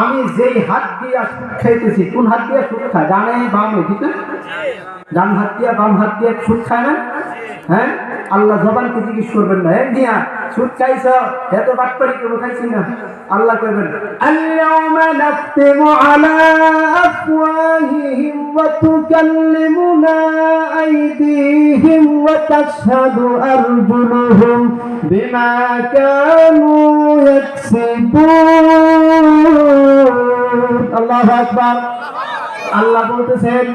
আমি যেই হাত দিয়ে সুদ খাইতেছি, কোন হাত দিয়ে সুদ খায়? ডানে বামে, ঠিক না? ডান হাত দিয়ে বাম হাত দিয়ে সুদ খায় না? হ্যাঁ, আল্লাহ জবানকে জিজ্ঞেস করবেন না, হ্যাঁ দিয়া সুদ খাইছ, এত বাটপারি কেউ খাইছি না? আল্লাহ কইবেন আল-ইয়াওমা নাখতিমু আলা আফওয়াহিহিম ওয়া তুকাল্লিমুনা আইদিহিম ওয়া তাশহাদু আরজুলুহুম বিমা কানু ইয়াকসিবুন। আল্লাহু আকবার। আল্লাহ বলতেছেন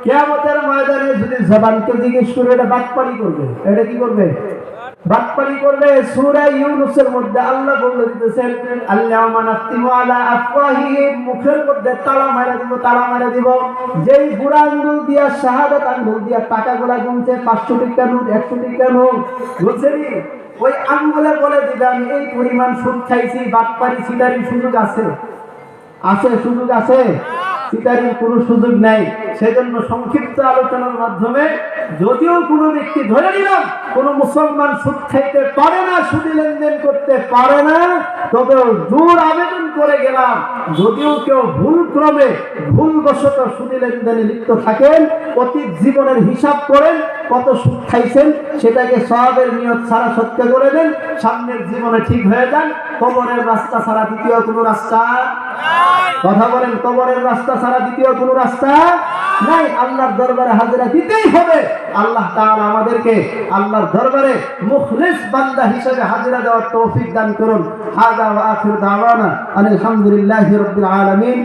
কিয়ামতের ময়দানে যদি জবানকে জিজ্ঞেস করে এটা বাটপারি করবে, এটা কি করবে? বাটপারি করবে। সূরা ইউনূসের মধ্যে আল্লাহ বলে দিতেছেন আল-ইয়াওমা নাখতিমু আলা আফওয়াহিহিম, মুখের মধ্যে তালা মারা দিব, তালা মারা দিব। যেই বুড়া আঙ্গুল দিয়া, শাহাদাত আঙ্গুল দিয়া টাকাগুলা গুনছে, 500 টাকা নোট, 100 টাকা নোট বুঝছেন, ওই আঙ্গুলে বলে দিবে আমি এই পরিমাণ সুদ খাইছি। বাটপারি সিটারির সুযোগ আছে? আছে? সুযোগ আছে? সিটারির কোনো সুযোগ নাই। সেজন্য সংক্ষিপ্ত আলোচনার মাধ্যমে, যদিও কোনো ব্যক্তি ধরে নিলাম কোনো মুসলমান সুদ খাইতে পারে না, সুদী লেনদেন করতে পারে না, তবে জোর আবেদন করে গেলাম, যদিও কেউ ভুলক্রমে ভুলবশত সুদী লেনদেনে লিপ্ত থাকেন, অতীত জীবনের হিসাব করেন, কত সুদ খাইছেন, সেটাকে সওয়াবের নিয়ত ছাড়া সত্য করে দেন, সামনের জীবনে ঠিক হয়ে যান। কবরের রাস্তা ছাড়া দ্বিতীয় কোনো রাস্তা, কথা বলেন, কবরের রাস্তা ছাড়া দ্বিতীয় কোনো রাস্তা নাই। আল্লাহর দরবারে হাজিরা দিতেই হবে। আল্লাহ তাআলা আমাদেরকে আল্লাহর দরবারে মুখলিস বান্দা হিসেবে হাজিরা দেওয়ার তৌফিক দান করুন। হাযা ওয়া আখিরু দাওয়ানা আলহামদুলিল্লাহি রাব্বিল আলামিন।